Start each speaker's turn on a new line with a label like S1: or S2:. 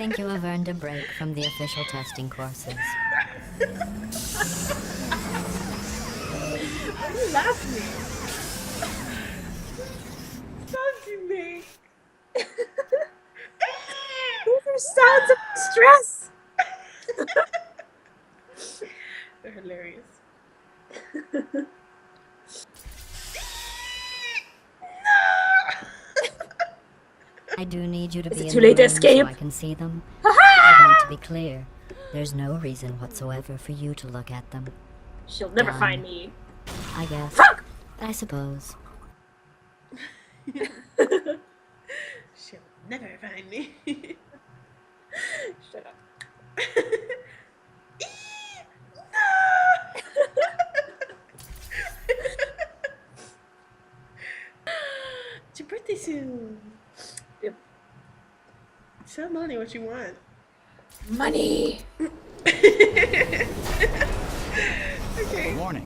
S1: think you have earned a break from the official testing courses.
S2: Why are you laughing? Don't me.
S3: These are sounds of stress.
S2: They're hilarious.
S1: I do need you to
S3: Is
S1: be
S3: it
S1: in
S3: too
S1: the
S3: late to
S1: room
S3: escape?
S1: so I can see them. I want to be clear. There's no reason whatsoever for you to look at them.
S3: She'll never
S1: Done.
S3: find me.
S1: I guess.
S3: Fuck!
S1: I suppose.
S2: She'll never find me.
S3: Shut up.
S2: It's your birthday soon.
S3: Yep.
S2: Tell Molly what you want.
S3: Money.
S2: Okay.
S4: Warning.